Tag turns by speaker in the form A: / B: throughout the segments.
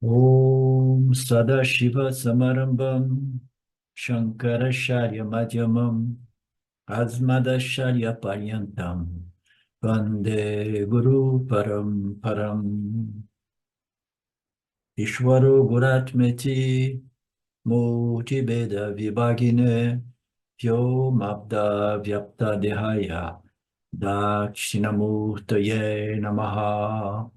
A: Om Sadashiva Samarambam Shankaracharya Madhyamam Asmadacharya Paryantam Vande Guru Param Ishvaro Guratmeti Murti Beda Vibhagine Vyomabda Vyapta Dehaya Dakshinamurtaye Namaha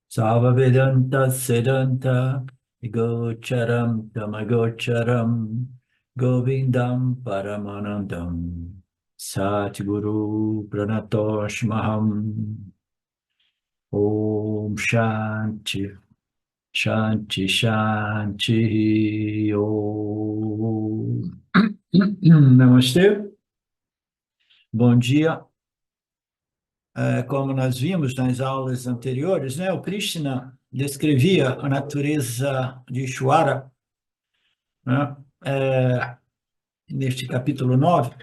A: Sava Vedanta Sedanta Gocharam Tamagocharam Govindam Paramanandam Satguru Pranatoshmaham Om Shanti Shanti Shanti Om Namastê, bom dia. Como nós vimos nas aulas anteriores, né, o Krishna descrevia a natureza de Ishvara, né, neste capítulo 9,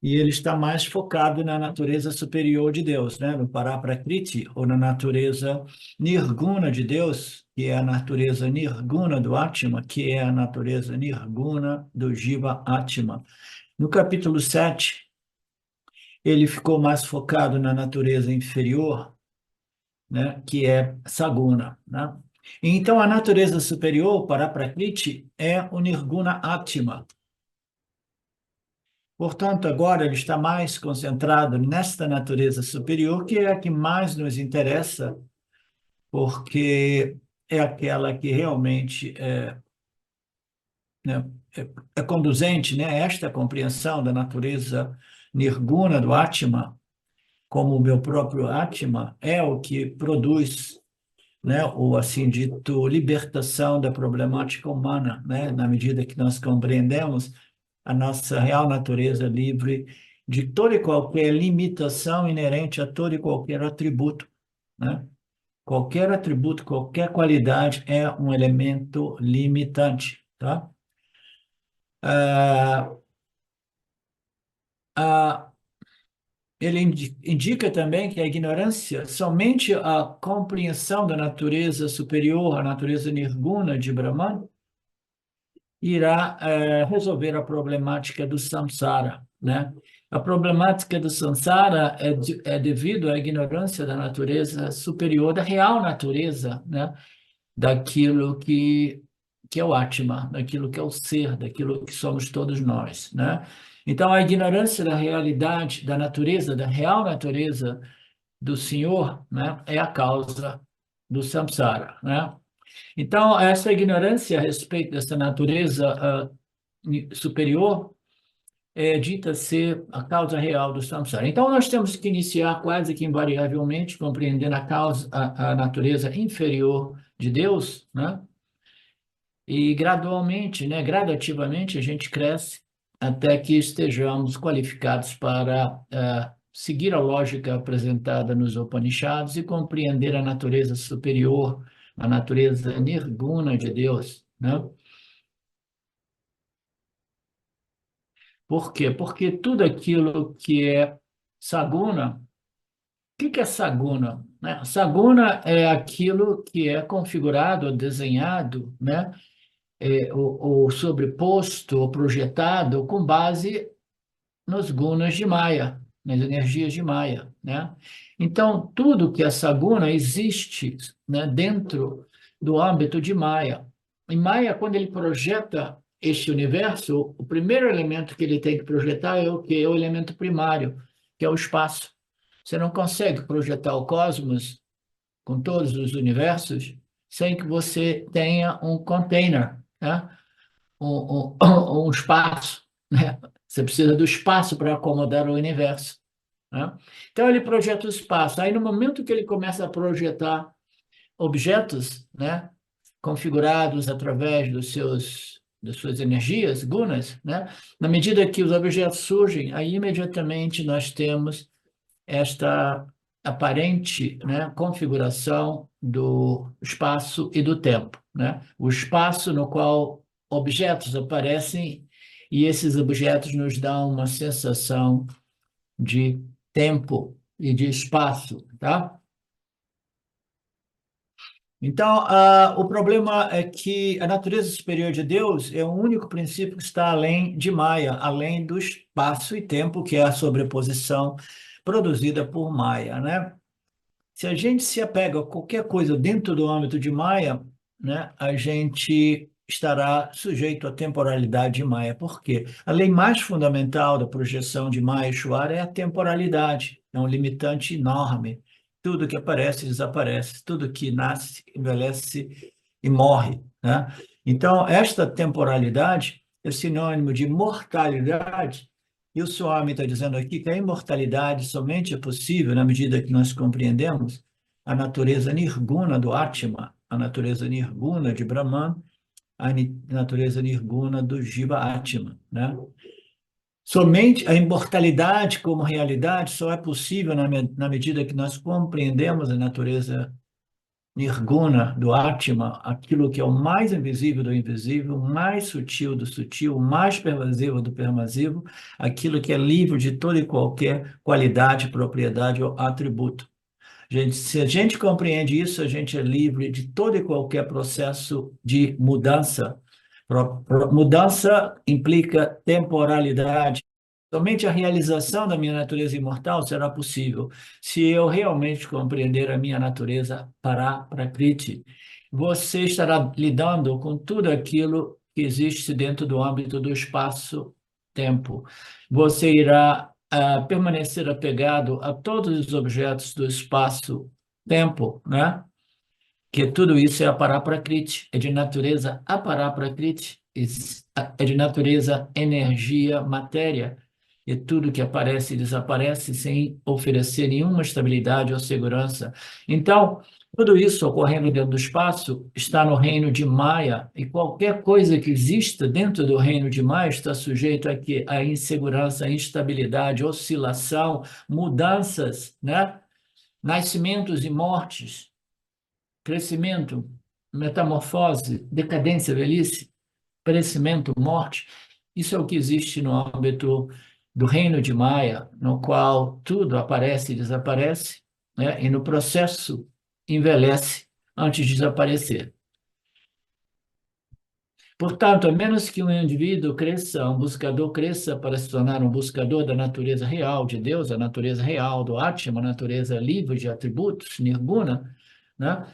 A: e ele está mais focado na natureza superior de Deus, né, no Paraprakriti, ou na natureza nirguna de Deus, que é a natureza nirguna do Atma, que é a natureza nirguna do Jiva Atma. No capítulo 7, ele ficou mais focado na natureza inferior, né, que é Saguna, né? Então, a natureza superior, para Prakriti, é o Nirguna Atma. Portanto, agora ele está mais concentrado nesta natureza superior, que é a que mais nos interessa, porque é aquela que realmente né, é conduzente, né, a esta compreensão da natureza Nirguna do Atma, como o meu próprio Atma, é o que produz, né, ou assim dito, libertação da problemática humana, né, na medida que nós compreendemos a nossa real natureza livre de toda e qualquer limitação inerente a todo e qualquer atributo, né? Qualquer atributo, qualquer qualidade é um elemento limitante, tá? Ah, ah, ele indica também que a ignorância, somente a compreensão da natureza superior, a natureza nirguna de Brahman, irá resolver a problemática do samsara, né? A problemática do samsara é devido à ignorância da natureza superior, da real natureza, né? Daquilo que é o Atma, daquilo que é o ser, daquilo que somos todos nós, né? Então, a ignorância da realidade, da natureza, da real natureza do Senhor, né? É a causa do samsara, né? Então, essa ignorância a respeito dessa natureza superior é dita ser a causa real do samsara. Então, nós temos que iniciar quase que invariavelmente compreendendo a natureza inferior de Deus, né? E gradualmente, né, gradativamente, a gente cresce até que estejamos qualificados para seguir a lógica apresentada nos Upanishads e compreender a natureza superior, a natureza nirguna de Deus, né? Por quê? Porque tudo aquilo que é saguna, o que é saguna? Né? Saguna é aquilo que é configurado, ou desenhado, né? Ou sobreposto, ou projetado com base nos gunas de Maya, nas energias de Maya, né? Então, tudo que é saguna existe, né, dentro do âmbito de Maya. Em Maya, quando ele projeta este universo, o primeiro elemento que ele tem que projetar é o que? É o elemento primário, que é o espaço. Você não consegue projetar o cosmos com todos os universos sem que você tenha um container, né? Um espaço, né? Você precisa do espaço para acomodar o universo, né? Então, ele projeta o espaço. Aí, no momento que ele começa a projetar objetos, né, configurados através das suas energias, gunas, né, na medida que os objetos surgem, aí imediatamente nós temos esta aparente, né, configuração do espaço e do tempo, né? O espaço no qual objetos aparecem e esses objetos nos dão uma sensação de tempo e de espaço, tá? Então, o problema é que a natureza superior de Deus é o único princípio que está além de Maia, além do espaço e tempo, que é a sobreposição produzida por Maia, né? Se a gente se apega a qualquer coisa dentro do âmbito de Maia, né, a gente estará sujeito à temporalidade de Maia. Por quê? A lei mais fundamental da projeção de Maia e Shuara é a temporalidade. É um limitante enorme. Tudo que aparece desaparece, tudo que nasce envelhece e morre, né? Então, esta temporalidade é sinônimo de mortalidade, e o Swami está dizendo aqui que a imortalidade somente é possível na medida que nós compreendemos a natureza nirguna do Atma, a natureza nirguna de Brahman, a natureza nirguna do Jiva Atma, né? Somente a imortalidade como realidade só é possível na medida que nós compreendemos a natureza nirguna do Atma, aquilo que é o mais invisível do invisível, o mais sutil do sutil, o mais pervasivo do pervasivo, aquilo que é livre de toda e qualquer qualidade, propriedade ou atributo. Gente, se a gente compreende isso, a gente é livre de todo e qualquer processo de mudança. Mudança implica temporalidade. Somente a realização da minha natureza imortal será possível se eu realmente compreender a minha natureza para Prakriti. Você estará lidando com tudo aquilo que existe dentro do âmbito do espaço-tempo. Você irá permanecer apegado a todos os objetos do espaço-tempo, né? Que tudo isso é aparaprakriti, é de natureza aparaprakriti, é de natureza energia, matéria, e tudo que aparece desaparece sem oferecer nenhuma estabilidade ou segurança. Então, tudo isso ocorrendo dentro do espaço está no reino de Maya, e qualquer coisa que exista dentro do reino de Maya está sujeito a quê? A insegurança, a instabilidade, oscilação, mudanças, né? Nascimentos e mortes, crescimento, metamorfose, decadência, velhice, perecimento, morte. Isso é o que existe no âmbito do reino de Maia, no qual tudo aparece e desaparece, né? E no processo envelhece antes de desaparecer. Portanto, a menos que um indivíduo cresça, um buscador cresça para se tornar um buscador da natureza real de Deus, a natureza real do Atma, a natureza livre de atributos, nirguna, né?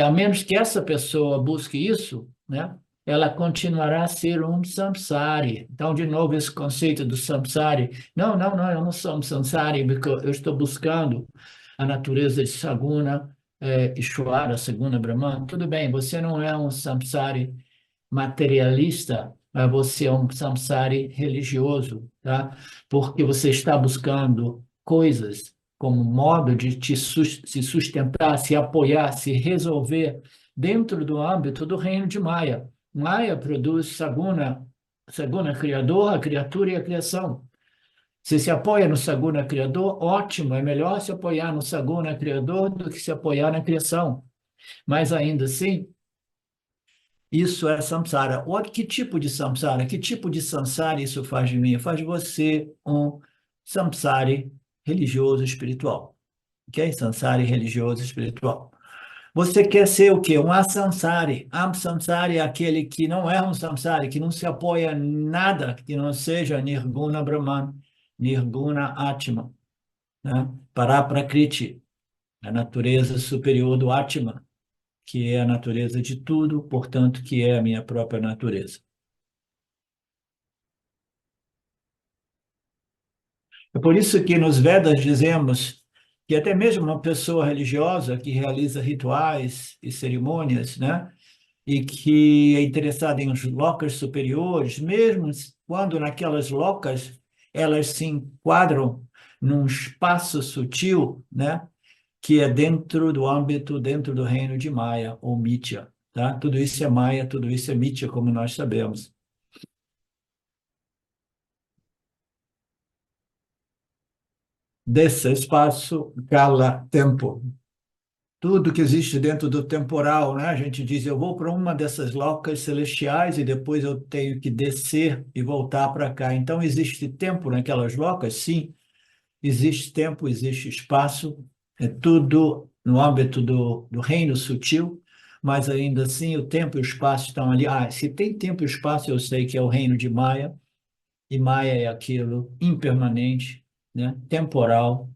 A: A menos que essa pessoa busque isso, né? Ela continuará a ser um samsari. Então, de novo, esse conceito do samsari. Não, não, não, eu não sou um samsari, porque eu estou buscando a natureza de Saguna, Ishvara, Saguna Brahman. Tudo bem, você não é um samsari materialista, mas você é um samsari religioso, tá? Porque você está buscando coisas como modo de se sustentar, se apoiar, se resolver dentro do âmbito do reino de Maya. Maya produz Saguna, Saguna Criador, a criatura e a criação. Se apoia no Saguna Criador, ótimo, é melhor se apoiar no Saguna Criador do que se apoiar na criação. Mas ainda assim, isso é samsara. Que tipo de samsara? Que tipo de samsara isso faz de mim? Faz de você um samsari religioso espiritual. Ok? Samsari religioso espiritual. Você quer ser o quê? Um asamsari. Amsamsari é aquele que não é um samsari, que não se apoia em nada que não seja Nirguna Brahman, Nirguna Atma, né? Paraprakriti, a natureza superior do Atma, que é a natureza de tudo, portanto, que é a minha própria natureza. É por isso que nos Vedas dizemos que até mesmo uma pessoa religiosa que realiza rituais e cerimônias, né, e que é interessada em lokas superiores, mesmo quando naquelas locas elas se enquadram num espaço sutil, né, que é dentro do âmbito, dentro do reino de Maya ou Mithya, tá? Tudo isso é Maya, tudo isso é Mithya, como nós sabemos. Desse espaço, cala tempo. Tudo que existe dentro do temporal, né? A gente diz, eu vou para uma dessas locas celestiais e depois eu tenho que descer e voltar para cá. Então, existe tempo naquelas locas? Sim, existe tempo, existe espaço, é tudo no âmbito do reino sutil, mas ainda assim o tempo e o espaço estão ali. Ah, se tem tempo e espaço, eu sei que é o reino de Maia, e Maia é aquilo impermanente, né? Temporal,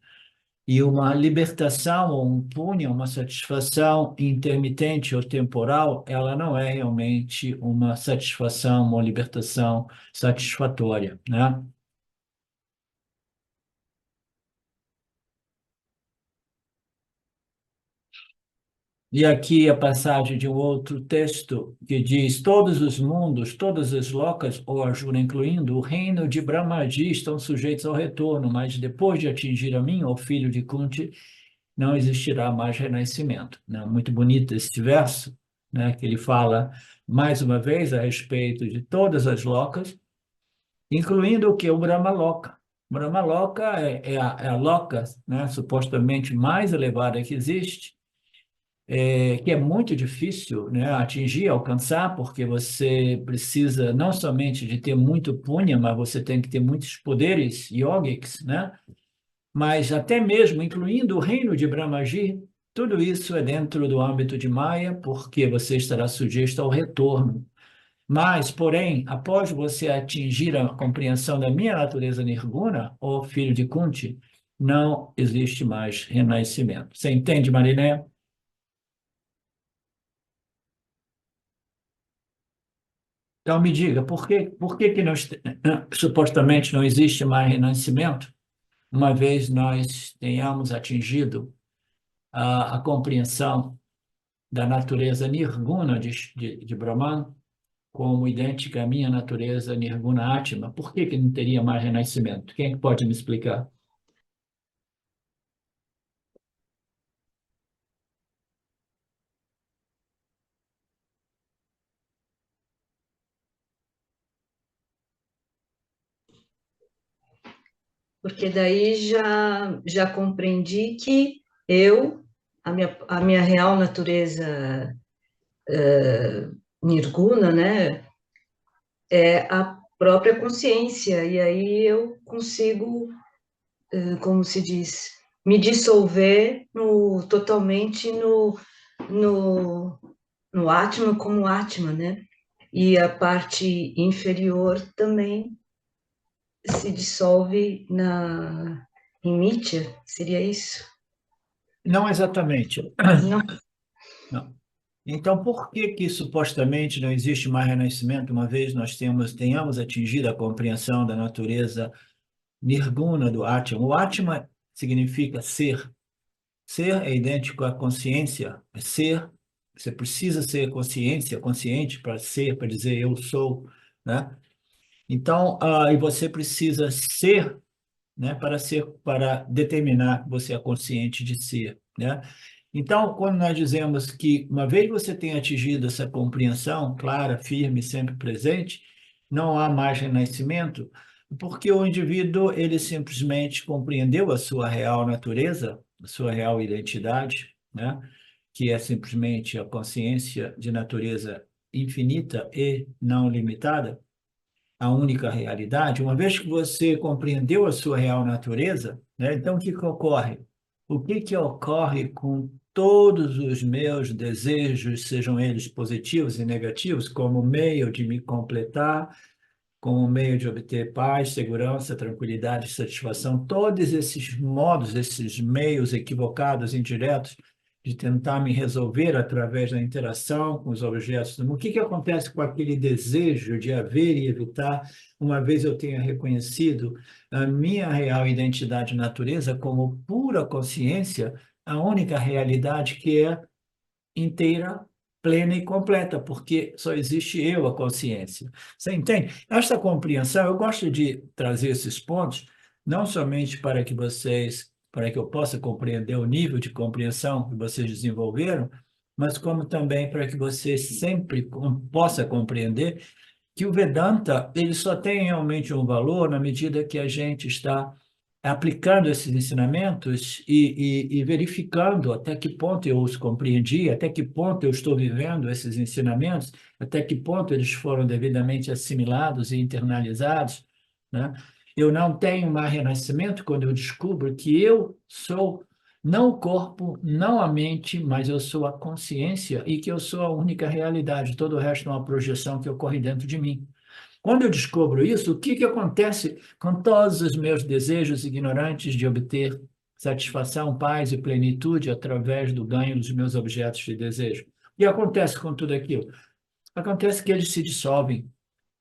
A: e uma libertação ou um punho, uma satisfação intermitente ou temporal, ela não é realmente uma satisfação, uma libertação satisfatória, né? E aqui a passagem de um outro texto que diz: todos os mundos, todas as locas, ou Arjuna incluindo, o reino de Brahmaji estão sujeitos ao retorno, mas depois de atingir a mim, ó filho de Kunti, não existirá mais renascimento. Né? Muito bonito esse verso, né? Que ele fala mais uma vez a respeito de todas as locas, incluindo o que? O Brahmaloka. Brahmaloka é a loca, né? Supostamente mais elevada que existe, que é muito difícil, né, atingir, alcançar, porque você precisa não somente de ter muito punha, mas você tem que ter muitos poderes yogics, né? Mas até mesmo incluindo o reino de Brahmaji, tudo isso é dentro do âmbito de Maya, porque você estará sujeito ao retorno. Mas, porém, após você atingir a compreensão da minha natureza nirguna, ó filho de Kunti, não existe mais renascimento. Você entende, Mariné? Então, me diga, por que não, supostamente não existe mais renascimento, uma vez nós tenhamos atingido a compreensão da natureza nirguna de Brahman como idêntica à minha natureza nirguna Atma? Por que não teria mais renascimento? Quem é que pode me explicar?
B: Porque daí já compreendi que eu, a minha real natureza nirguna, né, é a própria consciência, e aí eu consigo, como se diz, me dissolver totalmente no, no Atma como Atma, né? E a parte inferior também se dissolve em Mitya, seria isso?
A: Não exatamente.
B: Não.
A: Não. Então, por que supostamente não existe mais renascimento, uma vez nós tenhamos atingido a compreensão da natureza nirguna do Atma? O Atma significa ser. Ser é idêntico à consciência. É ser, você precisa ser consciência, consciente para ser, para dizer eu sou, né? Então, e você precisa ser, né, para determinar que você é consciente de ser, né? Então, quando nós dizemos que uma vez você tenha atingido essa compreensão clara, firme, sempre presente, não há mais renascimento, porque o indivíduo ele simplesmente compreendeu a sua real natureza, a sua real identidade, né? Que é simplesmente a consciência de natureza infinita e não limitada, a única realidade. Uma vez que você compreendeu a sua real natureza, né, então o que que ocorre? O que que ocorre com todos os meus desejos, sejam eles positivos e negativos, como meio de me completar, como meio de obter paz, segurança, tranquilidade, satisfação, todos esses modos, esses meios equivocados, indiretos, de tentar me resolver através da interação com os objetos do mundo. O que que acontece com aquele desejo de haver e evitar, uma vez eu tenha reconhecido a minha real identidade e natureza como pura consciência, a única realidade que é inteira, plena e completa, porque só existe eu, a consciência. Você entende? Esta compreensão, eu gosto de trazer esses pontos, não somente para que eu possa compreender o nível de compreensão que vocês desenvolveram, mas como também para que você sempre possa compreender que o Vedanta ele só tem realmente um valor na medida que a gente está aplicando esses ensinamentos e verificando até que ponto eu os compreendi, até que ponto eu estou vivendo esses ensinamentos, até que ponto eles foram devidamente assimilados e internalizados, né? Eu não tenho mais renascimento quando eu descubro que eu sou Não o corpo, não a mente, mas eu sou a consciência e que eu sou a única realidade. Todo o resto é uma projeção que ocorre dentro de mim. Quando eu descubro isso, o que que acontece com todos os meus desejos ignorantes de obter satisfação, paz e plenitude através do ganho dos meus objetos de desejo? E acontece com tudo aquilo? Acontece que eles se dissolvem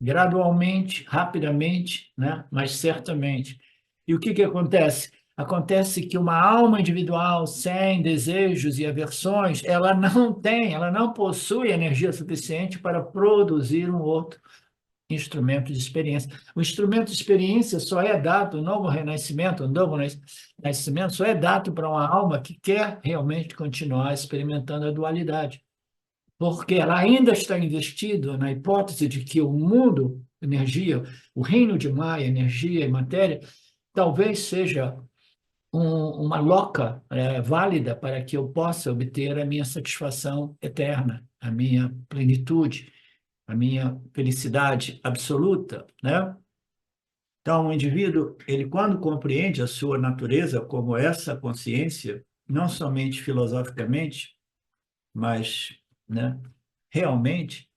A: gradualmente, rapidamente, né? Mas certamente. E o que que acontece? Acontece que uma alma individual sem desejos e aversões, ela não possui energia suficiente para produzir um outro instrumento de experiência. O instrumento de experiência só é dado, o novo renascimento, o novo nascimento, só é dado para uma alma que quer realmente continuar experimentando a dualidade, porque ela ainda está investida na hipótese de que o mundo, energia, o reino de Maia, energia e matéria, talvez seja uma loca válida para que eu possa obter a minha satisfação eterna, a minha plenitude, a minha felicidade absoluta, né? Então, o indivíduo, ele quando compreende a sua natureza como essa consciência, não somente filosoficamente, mas, né, realmente,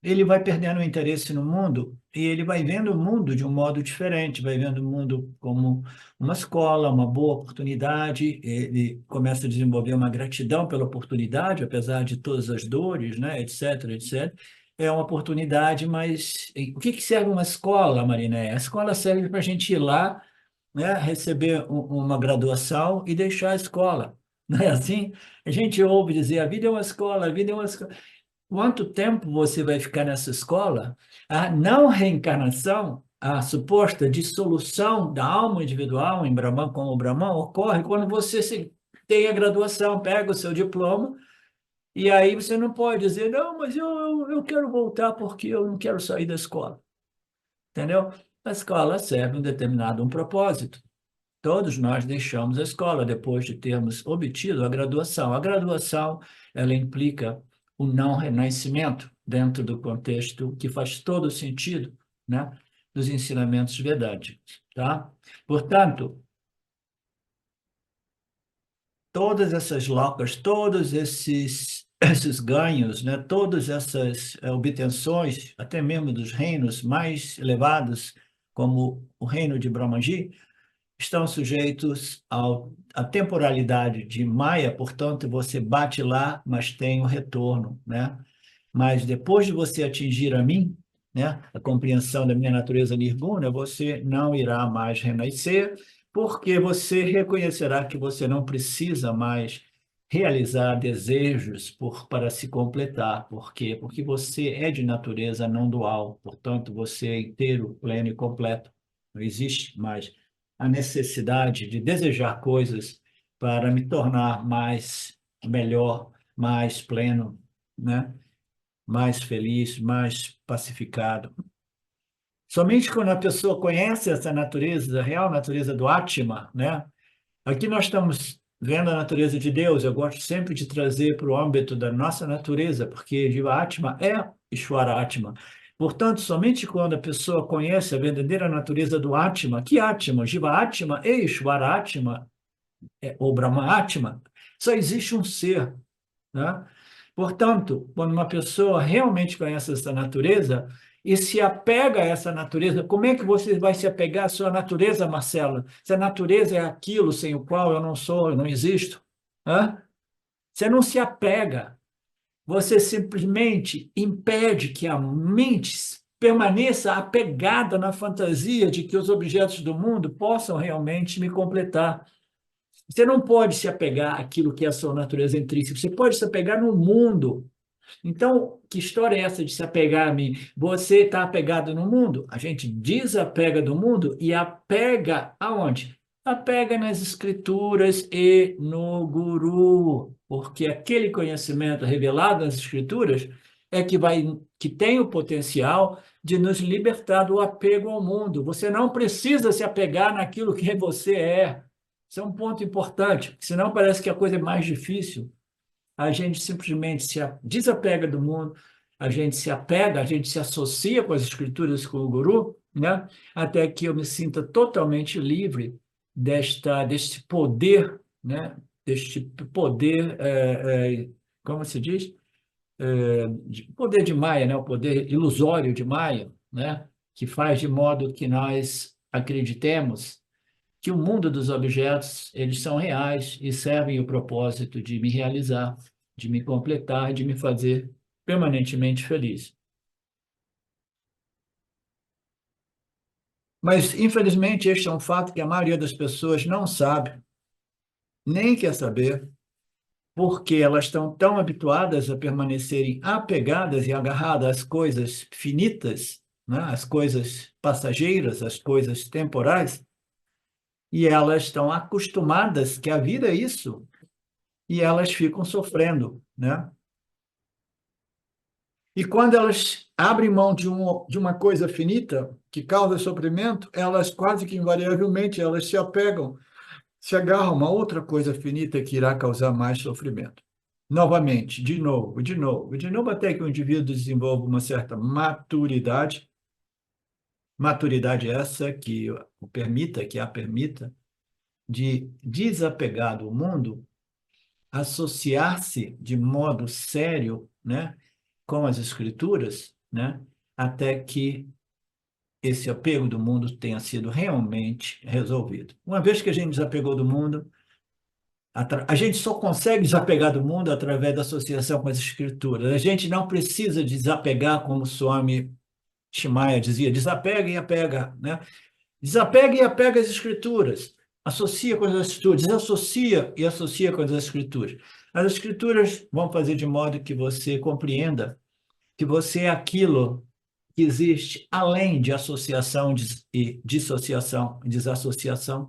A: ele vai perdendo o interesse no mundo e ele vai vendo o mundo de um modo diferente, vai vendo o mundo como uma escola, uma boa oportunidade, ele começa a desenvolver uma gratidão pela oportunidade, apesar de todas as dores, né, etc, etc. É uma oportunidade, mas o que que serve uma escola, Mariné? A escola serve para a gente ir lá, né, receber uma graduação e deixar a escola. Não é assim? A gente ouve dizer, a vida é uma escola, a vida é uma escola. Quanto tempo você vai ficar nessa escola? A não reencarnação, a suposta dissolução da alma individual em Brahman como Brahman, ocorre quando você tem a graduação, pega o seu diploma, e aí você não pode dizer, não, mas eu quero voltar porque eu não quero sair da escola. Entendeu? A escola serve um propósito. Todos nós deixamos a escola depois de termos obtido a graduação. A graduação, ela implica o não renascimento dentro do contexto que faz todo sentido, né, dos ensinamentos vedânticos, tá? Portanto, todas essas locas, todos esses ganhos, né, todas essas obtenções, até mesmo dos reinos mais elevados, como o reino de Brahmaji, estão sujeitos à temporalidade de Maia, portanto, você bate lá, mas tem o retorno, né? Mas depois de você atingir a mim, né, a compreensão da minha natureza nirguna, você não irá mais renascer, porque você reconhecerá que você não precisa mais realizar desejos para se completar. Por quê? Porque você é de natureza não dual, portanto, você é inteiro, pleno e completo. Não existe mais a necessidade de desejar coisas para me tornar mais melhor, mais pleno, né? Mais feliz, mais pacificado. Somente quando a pessoa conhece essa natureza, a real natureza do Atma, né? Aqui nós estamos vendo a natureza de Deus. Eu gosto sempre de trazer para o âmbito da nossa natureza, porque Jiva Atma é Ishvara Atma. Portanto, somente quando a pessoa conhece a verdadeira natureza do Atma, que Atma, Jiva Atma e Ishvara Atma, ou Brahma Atma, só existe um ser, né? Portanto, quando uma pessoa realmente conhece essa natureza e se apega a essa natureza, como é que você vai se apegar à sua natureza, Marcelo? Se a natureza é aquilo sem o qual eu não sou, eu não existo, hã? Você não se apega, você simplesmente impede que a mente permaneça apegada na fantasia de que os objetos do mundo possam realmente me completar. Você não pode se apegar àquilo que é a sua natureza intrínseca, você pode se apegar no mundo. Então, que história é essa de se apegar a mim? Você está apegado no mundo? A gente desapega do mundo e apega aonde? Apega nas escrituras e no guru, porque aquele conhecimento revelado nas escrituras é que tem o potencial de nos libertar do apego ao mundo. Você não precisa se apegar naquilo que você é. Isso é um ponto importante, senão parece que a coisa é mais difícil. A gente simplesmente se desapega do mundo, a gente se apega, a gente se associa com as escrituras, com o guru, né? Até que eu me sinta totalmente livre deste poder né, deste poder, como se diz? Poder de Maia, né, o poder ilusório de Maia, né, que faz de modo que nós acreditemos que o mundo dos objetos, eles são reais e servem o propósito de me realizar, de me completar, de me fazer permanentemente feliz. Mas, infelizmente, este é um fato que a maioria das pessoas não sabe, nem quer saber, porque elas estão tão habituadas a permanecerem apegadas e agarradas às coisas finitas, né? Às coisas passageiras, às coisas temporais, e elas estão acostumadas que a vida é isso, e elas ficam sofrendo, né? E quando elas abrem mão de uma coisa finita que causa sofrimento, elas quase que invariavelmente elas se apegam, se agarram a uma outra coisa finita que irá causar mais sofrimento. Novamente, de novo, de novo, de novo, até que o indivíduo desenvolva uma certa maturidade, maturidade essa que o permita, que a permita, de desapegar do mundo, associar-se de modo sério, né, com as escrituras, né, até que esse apego do mundo tenha sido realmente resolvido. Uma vez que a gente desapegou do mundo, a gente só consegue desapegar do mundo através da associação com as escrituras. A gente não precisa desapegar, como Swami Shimaya dizia, desapega e apega, né? Desapega e apega as escrituras. Associa com as escrituras, desassocia e associa com as escrituras. As escrituras vão fazer de modo que você compreenda que você é aquilo que existe além de associação e dissociação, desassociação.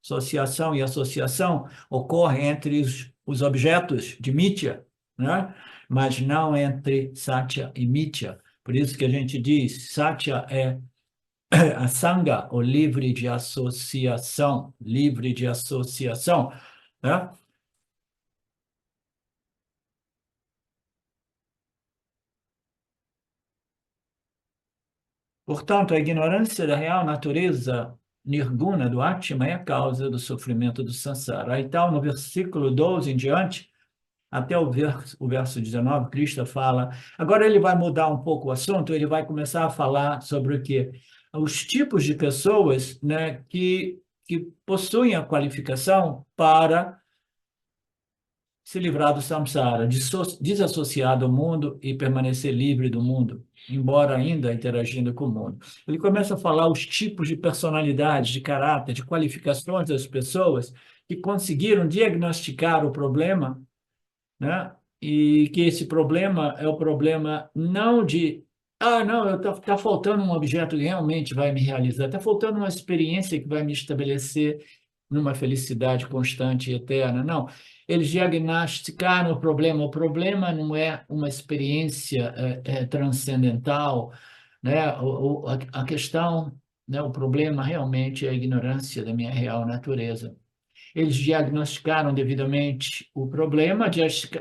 A: Associação e associação ocorre entre os objetos de Mitya, né? Mas não entre Satya e Mitya. Por isso que a gente diz, Satya é a Sangha, o livre de associação, né? Portanto, a ignorância da real natureza nirguna do Atma é a causa do sofrimento do samsara. Então, no versículo 12 em diante, até o verso 19, Krishna fala. Agora ele vai mudar um pouco o assunto, ele vai começar a falar sobre o quê? Os tipos de pessoas, né, que possuem a qualificação para se livrar do samsara, desassociar do mundo e permanecer livre do mundo, embora ainda interagindo com o mundo. Ele começa a falar os tipos de personalidade, de caráter, de qualificações das pessoas que conseguiram diagnosticar o problema, né? E que esse problema é o problema não de, não, tá faltando um objeto que realmente vai me realizar, está faltando uma experiência que vai me estabelecer numa felicidade constante e eterna. Não, eles diagnosticaram o problema não é uma experiência transcendental, né? A questão, né, o problema realmente é a ignorância da minha real natureza. Eles diagnosticaram devidamente o problema,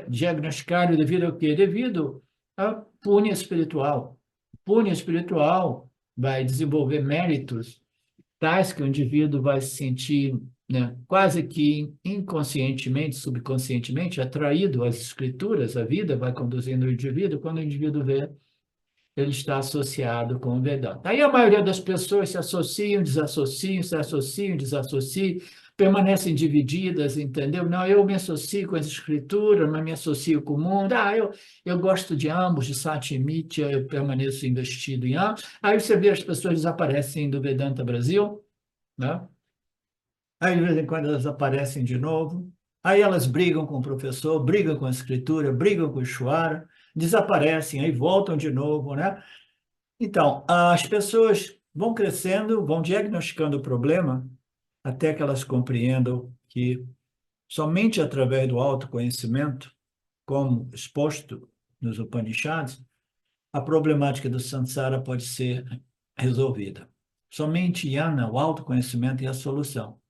A: diagnosticaram devido ao quê? Devido à púnia espiritual. Púnia espiritual vai desenvolver méritos tais que o indivíduo vai se sentir, né, quase que inconscientemente, subconscientemente, atraído às escrituras, a vida vai conduzindo o indivíduo, quando o indivíduo vê, ele está associado com o Vedanta. Aí a maioria das pessoas se associam, desassociam, se associam, desassociam, permanecem divididas, entendeu? Não, eu me associo com as escrituras, mas me associo com o mundo. Eu gosto de ambos, de Sati e Mitya, eu permaneço investido em ambos. Aí você vê as pessoas desaparecem do Vedanta Brasil, né? Aí de vez em quando elas aparecem de novo. Aí elas brigam com o professor, brigam com a escritura, brigam com o Ishvara, desaparecem, aí voltam de novo, né? Então, as pessoas vão crescendo, vão diagnosticando o problema até que elas compreendam que somente através do autoconhecimento, como exposto nos Upanishads, a problemática do samsara pode ser resolvida. Somente Jnana, o autoconhecimento, é a solução.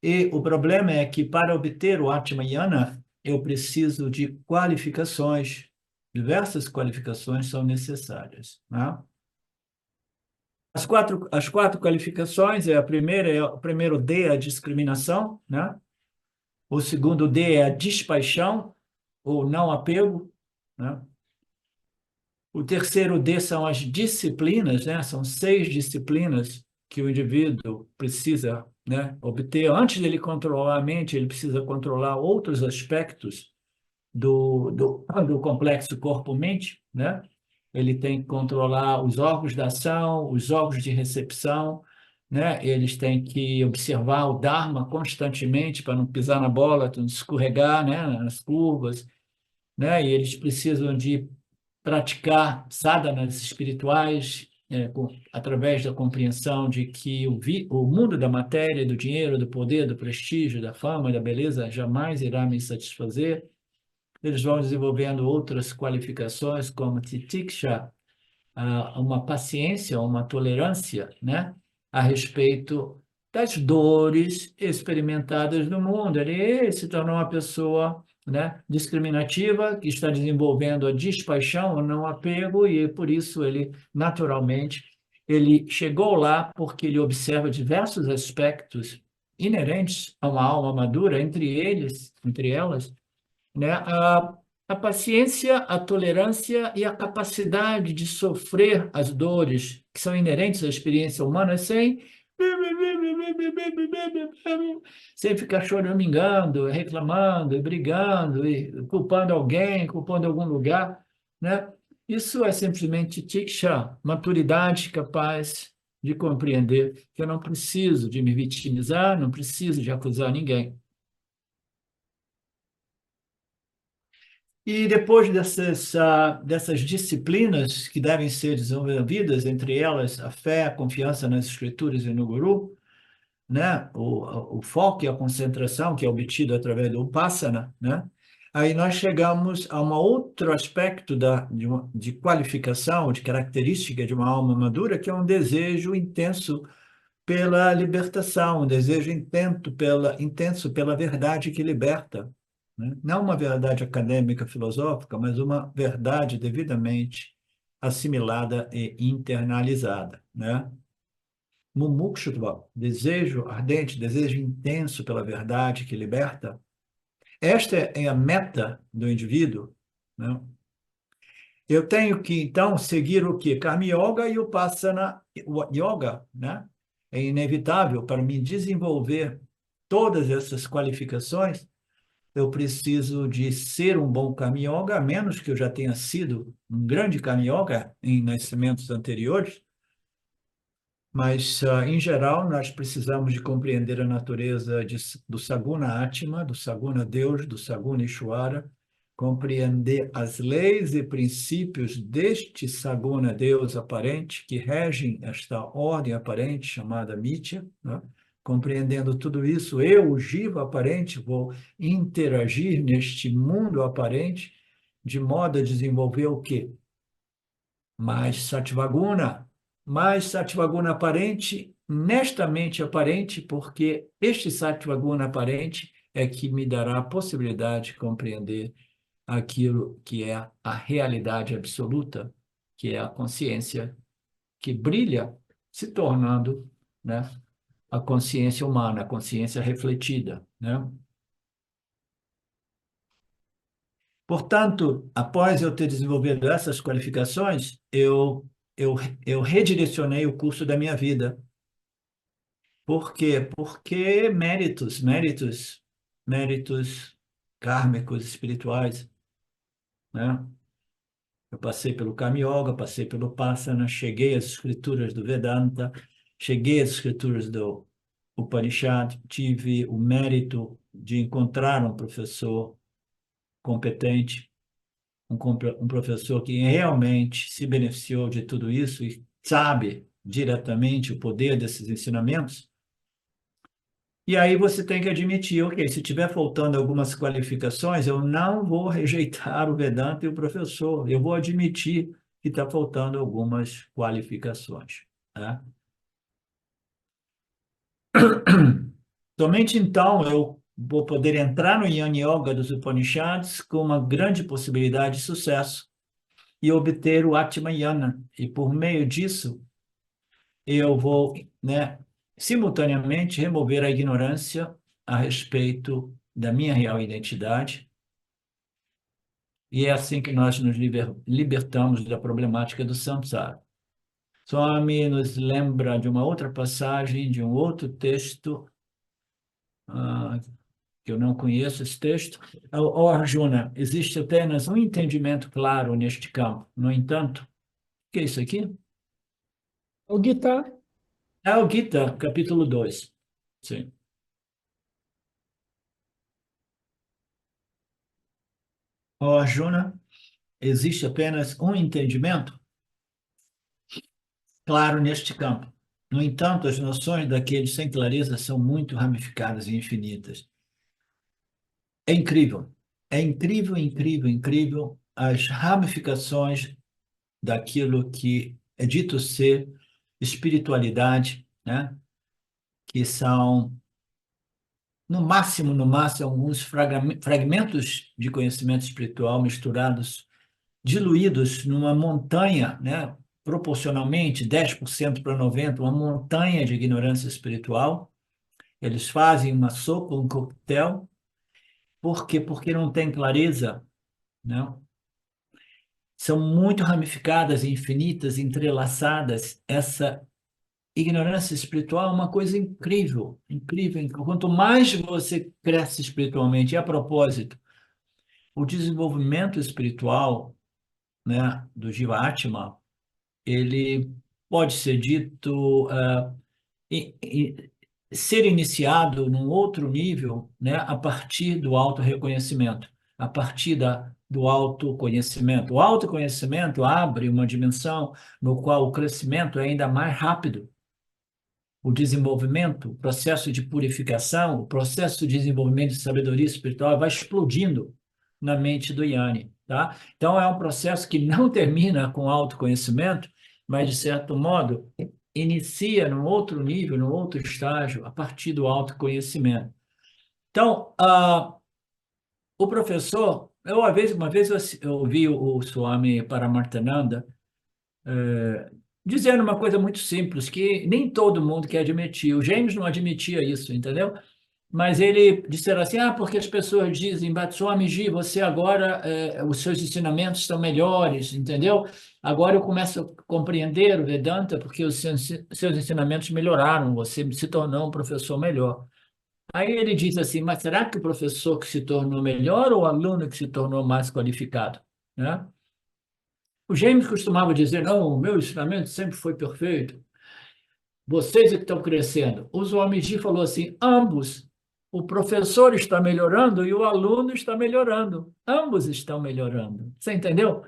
A: E o problema é que para obter o Atma Jnana, eu preciso de qualificações, diversas qualificações são necessárias, né? As quatro qualificações, a primeira é o primeiro D, a discriminação, né? O segundo D é a despaixão, ou não apego, né? O terceiro D são as disciplinas, né? São 6 disciplinas que o indivíduo precisa, né, obter. Antes dele controlar a mente, ele precisa controlar outros aspectos do complexo corpo-mente, né? Ele tem que controlar os órgãos da ação, os órgãos de recepção, né? Eles têm que observar o Dharma constantemente para não pisar na bola, não escorregar, né, nas curvas, né? E eles precisam de praticar sadhanas espirituais, através da compreensão de que o mundo da matéria, do dinheiro, do poder, do prestígio, da fama, da beleza jamais irá me satisfazer. Eles vão desenvolvendo outras qualificações, como titiksha, uma paciência, uma tolerância, né, a respeito das dores experimentadas no mundo. Ele se tornou uma pessoa, né, discriminativa, que está desenvolvendo a despaixão, o não apego, e por isso ele, naturalmente, ele chegou lá porque ele observa diversos aspectos inerentes a uma alma madura, entre elas, né? A paciência, a tolerância e a capacidade de sofrer as dores que são inerentes à experiência humana sem ficar choramingando, reclamando, brigando, e culpando alguém, culpando algum lugar, né? Isso é simplesmente tiksha, maturidade capaz de compreender que eu não preciso de me vitimizar, não preciso de acusar ninguém. E depois dessas disciplinas que devem ser desenvolvidas, entre elas a fé, a confiança nas escrituras e no guru, né? O foco e a concentração que é obtido através do Upasana, né? Aí nós chegamos a um outro aspecto de qualificação, de característica de uma alma madura, que é um desejo intenso pela libertação, um desejo intenso pela verdade que liberta, né? Não uma verdade acadêmica, filosófica, mas uma verdade devidamente assimilada e internalizada, né? Mumukshutva, desejo ardente, desejo intenso pela verdade que liberta. Esta é a meta do indivíduo, né? Eu tenho que, então, seguir o quê? Karma Yoga e o Upasana Yoga, né? É inevitável para me desenvolver todas essas qualificações. Eu preciso de ser um bom Karma Yoga, a menos que eu já tenha sido um grande Karma Yoga em nascimentos anteriores. Mas, em geral, nós precisamos de compreender a natureza do Saguna Atma, do Saguna Deus, do Saguna Ishvara, compreender as leis e princípios deste Saguna Deus aparente, que regem esta ordem aparente chamada Mitya, né? Compreendendo tudo isso, eu, o Jiva aparente, vou interagir neste mundo aparente de modo a desenvolver o quê? Mais Sattvaguna aparente, nesta mente aparente, porque este Sattvaguna aparente é que me dará a possibilidade de compreender aquilo que é a realidade absoluta, que é a consciência que brilha, se tornando, né, a consciência humana, a consciência refletida, né? Portanto, após eu ter desenvolvido essas qualificações, eu, eu redirecionei o curso da minha vida. Por quê? Porque méritos kármicos, espirituais, né? Eu passei pelo Karma Yoga, passei pelo Passana, cheguei às escrituras do Vedanta, cheguei às escrituras do Upanishad, tive o mérito de encontrar um professor competente, um professor que realmente se beneficiou de tudo isso e sabe diretamente o poder desses ensinamentos. E aí você tem que admitir, ok, se tiver faltando algumas qualificações, eu não vou rejeitar o Vedanta e o professor, eu vou admitir que está faltando algumas qualificações, tá? Somente então eu vou poder entrar no Jnana Yoga dos Upanishads com uma grande possibilidade de sucesso e obter o Atmayana. E por meio disso, eu vou, né, simultaneamente remover a ignorância a respeito da minha real identidade, e é assim que nós nos libertamos da problemática do samsara. Swami nos lembra de uma outra passagem, de um outro texto, ah, que eu não conheço esse texto. Arjuna, existe apenas um entendimento claro neste campo. No entanto, o que é isso aqui?
C: O Gita,
A: É o Gita, capítulo 2. Sim. Arjuna, existe apenas um entendimento claro neste campo. No entanto, as noções daqueles sem clareza são muito ramificadas e infinitas. É incrível. É incrível, incrível, incrível as ramificações daquilo que é dito ser espiritualidade, né? Que são, no máximo, alguns fragmentos de conhecimento espiritual misturados, diluídos numa montanha, né? Proporcionalmente, 10% para 90%, uma montanha de ignorância espiritual. Eles fazem uma sopa, um coquetel. Por quê? Porque não tem clareza, né? São muito ramificadas, infinitas, entrelaçadas. Essa ignorância espiritual é uma coisa incrível, incrível, incrível. Quanto mais você cresce espiritualmente, e a propósito, o desenvolvimento espiritual, né, do Jivatma, ele pode ser dito e- e- ser iniciado num outro nível, né, a partir do autorreconhecimento, a partir do autoconhecimento. O autoconhecimento abre uma dimensão no qual o crescimento é ainda mais rápido. O desenvolvimento, o processo de purificação, o processo de desenvolvimento de sabedoria espiritual vai explodindo na mente do Yanni, tá? Então é um processo que não termina com autoconhecimento, mas de certo modo inicia num outro nível, num outro estágio, a partir do autoconhecimento. Então, o professor, uma vez eu ouvi o Swami Paramartananda dizendo uma coisa muito simples, que nem todo mundo quer admitir. O James não admitia isso, entendeu? Mas ele disseram assim, porque as pessoas dizem, Swamiji, você agora, os seus ensinamentos estão melhores, entendeu? Agora eu começo a compreender o Vedanta porque os seus ensinamentos melhoraram, você se tornou um professor melhor. Aí ele diz assim, mas será que o professor que se tornou melhor ou o aluno que se tornou mais qualificado? Né? O James costumava dizer, não, o meu ensinamento sempre foi perfeito. Vocês é que estão crescendo. O Swamiji falou assim, ambos. O professor está melhorando e o aluno está melhorando. Ambos estão melhorando. Você entendeu?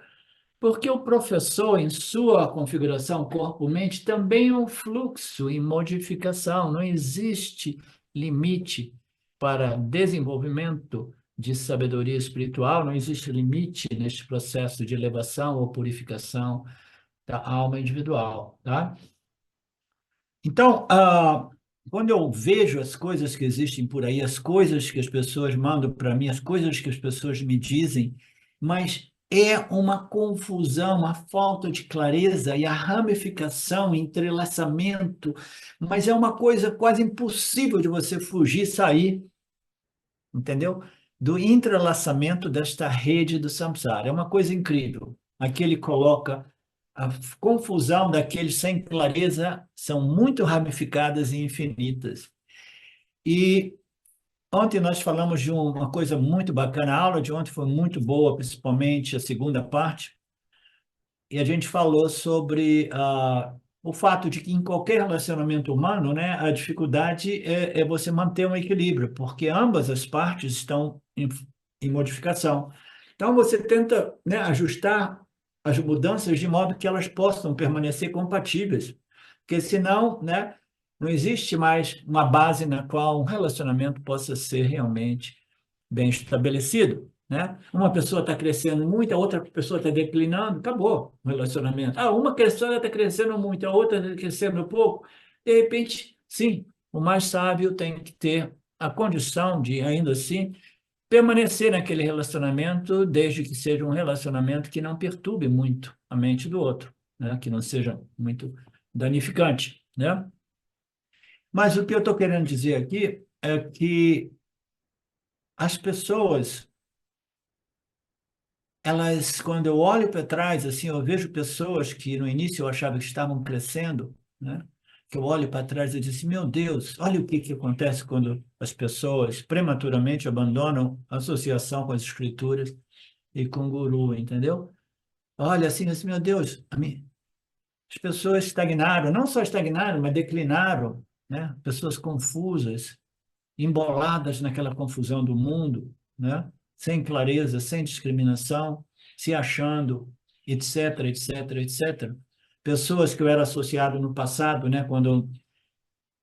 A: Porque o professor, em sua configuração corpo-mente, também é um fluxo em modificação. Não existe limite para desenvolvimento de sabedoria espiritual, não existe limite neste processo de elevação ou purificação da alma individual, tá? Então, quando eu vejo as coisas que existem por aí, as coisas que as pessoas mandam para mim, as coisas que as pessoas me dizem, mas é uma confusão, uma falta de clareza e a ramificação, entrelaçamento, mas é uma coisa quase impossível de você fugir, sair, entendeu? Do entrelaçamento desta rede do samsara. É uma coisa incrível. Aqui ele coloca a confusão daqueles sem clareza são muito ramificadas e infinitas. E ontem nós falamos de uma coisa muito bacana, a aula de ontem foi muito boa, principalmente a segunda parte, e a gente falou sobre o fato de que em qualquer relacionamento humano, né, a dificuldade é você manter um equilíbrio, porque ambas as partes estão em modificação. Então, você tenta, né, ajustar as mudanças de modo que elas possam permanecer compatíveis, porque senão, né, não existe mais uma base na qual um relacionamento possa ser realmente bem estabelecido, né? Uma pessoa está crescendo muito, a outra pessoa está declinando, acabou o relacionamento. Uma pessoa está crescendo muito, a outra está crescendo pouco. De repente, sim, o mais sábio tem que ter a condição de, ainda assim, permanecer naquele relacionamento, desde que seja um relacionamento que não perturbe muito a mente do outro, né? Que não seja muito danificante, né? Mas o que eu estou querendo dizer aqui é que as pessoas, elas, quando eu olho para trás, assim, eu vejo pessoas que no início eu achava que estavam crescendo, né? Que eu olho para trás e disse, meu Deus, olha o que que acontece quando as pessoas prematuramente abandonam a associação com as escrituras e com o guru, entendeu? Olha assim, meu Deus, as pessoas estagnaram, não só estagnaram, mas declinaram, né? Pessoas confusas, emboladas naquela confusão do mundo, né? Sem clareza, sem discriminação, se achando, etc, etc, etc. Pessoas que eu era associado no passado, né? Quando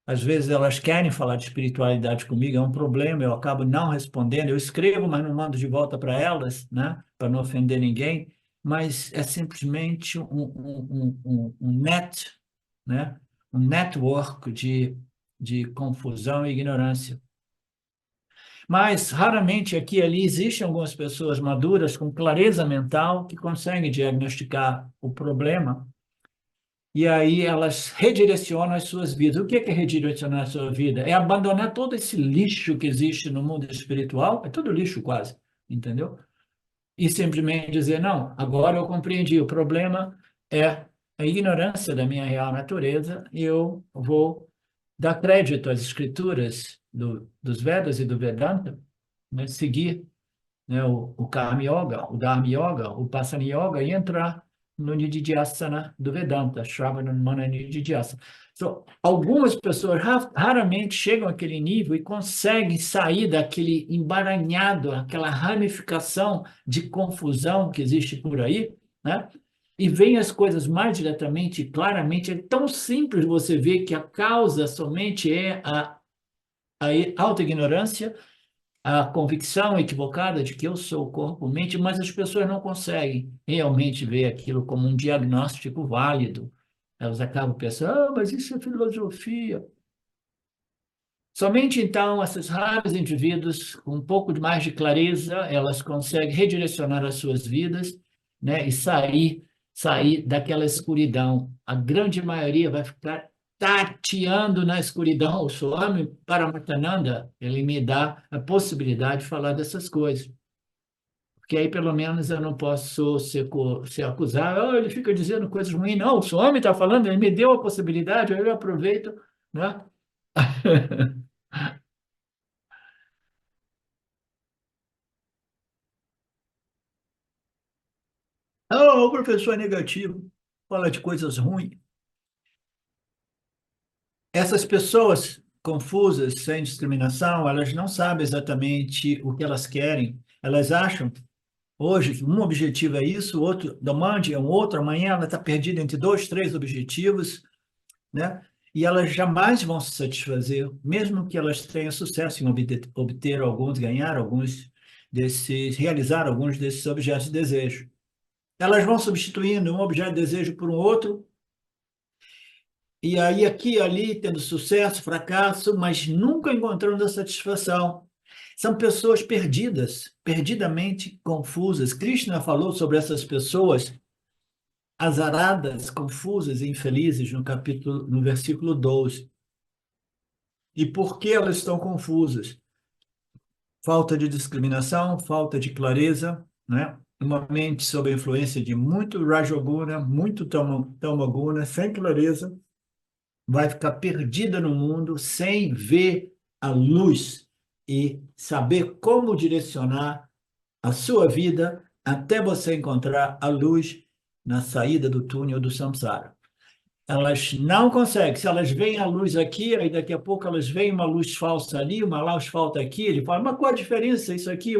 A: às vezes elas querem falar de espiritualidade comigo, é um problema, eu acabo não respondendo, eu escrevo, mas não mando de volta para elas, né? Para não ofender ninguém, mas é simplesmente um net, né? Um network de confusão e ignorância. Mas, raramente, aqui e ali, existem algumas pessoas maduras, com clareza mental, que conseguem diagnosticar o problema, e aí elas redirecionam as suas vidas. O que é redirecionar a sua vida? É abandonar todo esse lixo que existe no mundo espiritual, é tudo lixo quase, entendeu? E simplesmente dizer, não, agora eu compreendi, o problema é a ignorância da minha real natureza, e eu vou dar crédito às escrituras dos Vedas e do Vedanta, né, seguir, né, o Karma Yoga, o Dharma Yoga, o Passana Yoga e entrar no Nididhyasana do Vedanta, Shravanamana Nididhyasana. So, algumas pessoas raramente chegam àquele nível e conseguem sair daquele emaranhado, aquela ramificação de confusão que existe por aí, né? E veem as coisas mais diretamente, claramente. É tão simples você ver que a causa somente é a auto-ignorância, a convicção equivocada de que eu sou corpo-mente, mas as pessoas não conseguem realmente ver aquilo como um diagnóstico válido. Elas acabam pensando, mas isso é filosofia. Somente então, esses raros indivíduos, com um pouco mais de clareza, elas conseguem redirecionar as suas vidas, né, e sair daquela escuridão. A grande maioria vai ficar tateando na escuridão. O Swami Paramahansa, ele me dá a possibilidade de falar dessas coisas. Porque aí, pelo menos, eu não posso ser acusado. Oh, ele fica dizendo coisas ruins. Não, o Swami está falando, ele me deu a possibilidade, aí eu aproveito, né? Ah, o professor é negativo, fala de coisas ruins. Essas pessoas confusas, sem discriminação, elas não sabem exatamente o que elas querem. Elas acham hoje que um objetivo é isso, o outro, demande é um outro, amanhã ela está perdida entre dois, três objetivos, né? E elas jamais vão se satisfazer, mesmo que elas tenham sucesso em obter alguns, ganhar alguns desses, realizar alguns desses objetos de desejo. Elas vão substituindo um objeto de desejo por um outro, e aí aqui e ali tendo sucesso, fracasso, mas nunca encontrando a satisfação. São pessoas perdidas, perdidamente confusas. Krishna falou sobre essas pessoas azaradas, confusas e infelizes no versículo 12. E por que elas estão confusas? Falta de discriminação, falta de clareza, né? Uma mente sob a influência de muito Rajoguna, muito Tamoguna, sem clareza, vai ficar perdida no mundo sem ver a luz e saber como direcionar a sua vida até você encontrar a luz na saída do túnel do samsara. Elas não conseguem. Se elas veem a luz aqui, aí daqui a pouco elas veem uma luz falsa ali, uma luz falsa aqui, ele fala, mas qual a diferença? Isso aqui,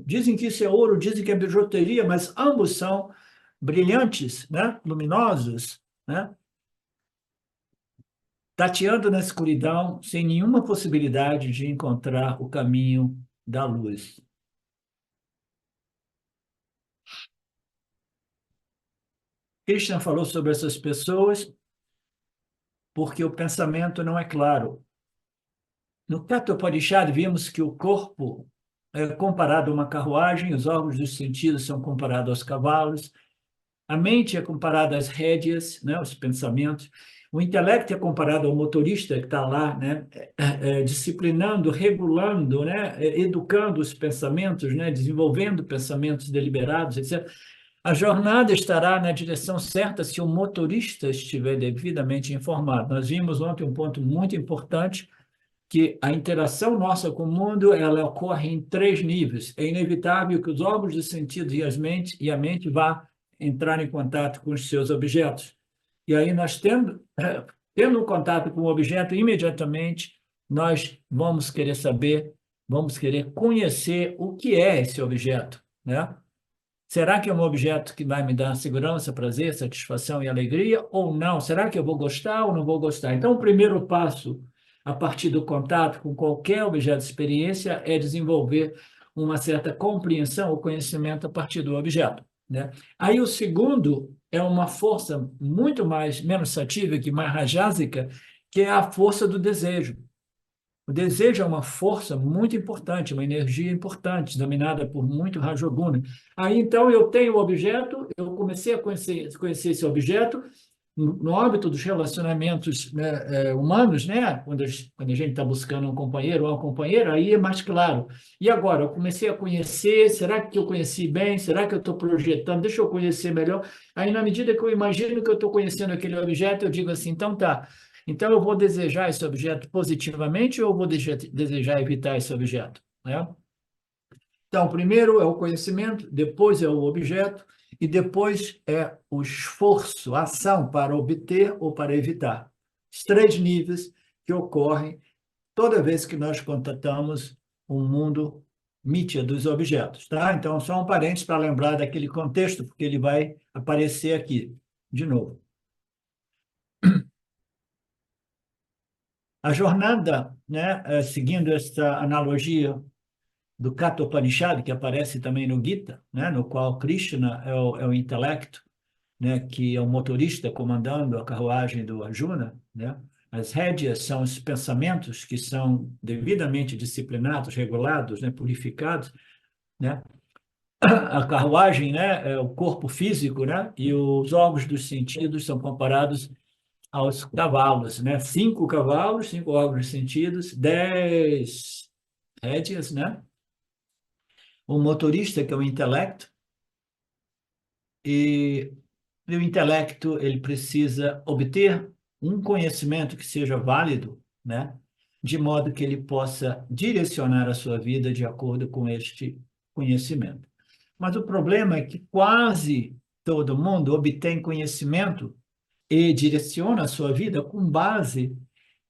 A: dizem que isso é ouro, dizem que é bijuteria, mas ambos são brilhantes, né? Luminosos, né? Tateando na escuridão, sem nenhuma possibilidade de encontrar o caminho da luz. Krishna falou sobre essas pessoas porque o pensamento não é claro. No Kathopadishad, vimos que o corpo é comparado a uma carruagem, os órgãos dos sentidos são comparados aos cavalos, a mente é comparada às rédeas, né, os pensamentos, O intelecto é comparado ao motorista que está lá, né, disciplinando, regulando, né, educando os pensamentos, né, desenvolvendo pensamentos deliberados, etc. A jornada estará na direção certa se o motorista estiver devidamente informado. Nós vimos ontem um ponto muito importante, que a interação nossa com o mundo ela ocorre em 3 níveis. É inevitável que os órgãos dos sentidos e a mente vá entrar em contato com os seus objetos. E aí nós tendo um contato com o objeto, imediatamente nós vamos querer saber, vamos querer conhecer o que é esse objeto, né? Será que é um objeto que vai me dar segurança, prazer, satisfação e alegria ou não? Será que eu vou gostar ou não vou gostar? Então, o primeiro passo, a partir do contato com qualquer objeto de experiência, é desenvolver uma certa compreensão ou conhecimento a partir do objeto, né? Aí, o segundo é uma força muito menos satívica e mais rajásica, que é a força do desejo. O desejo é uma força muito importante, uma energia importante, dominada por muito Rajoguna. Aí, então, eu tenho o objeto, eu comecei a conhecer esse objeto no âmbito dos relacionamentos, né, humanos, né? Quando a gente está buscando um companheiro ou uma companheira, aí é mais claro. E agora, eu comecei a conhecer, será que eu conheci bem? Será que eu estou projetando? Deixa eu conhecer melhor. Aí, na medida que eu imagino que eu estou conhecendo aquele objeto, eu digo assim, então tá. Então, eu vou desejar esse objeto positivamente ou eu vou desejar evitar esse objeto, né? Então, primeiro é o conhecimento, depois é o objeto e depois é o esforço, a ação para obter ou para evitar. Os 3 níveis que ocorrem toda vez que nós contatamos o mundo mítia dos objetos, tá? Então, só um parênteses para lembrar daquele contexto, porque ele vai aparecer aqui de novo. A jornada, né, seguindo essa analogia do Katha Upanishad, que aparece também no Gita, né, no qual Krishna é o intelecto, né, que é o motorista comandando a carruagem do Arjuna, né? As rédeas são os pensamentos que são devidamente disciplinados, regulados, né, purificados, né? A carruagem, né, é o corpo físico, né? E os órgãos dos sentidos são comparados aos cavalos, né? 5 cavalos, 5 órgãos dos sentidos, 10 rédeas, né? O motorista, que é o intelecto, e o intelecto ele precisa obter um conhecimento que seja válido, né? De modo que ele possa direcionar a sua vida de acordo com este conhecimento. Mas o problema é que quase todo mundo obtém conhecimento e direciona a sua vida com base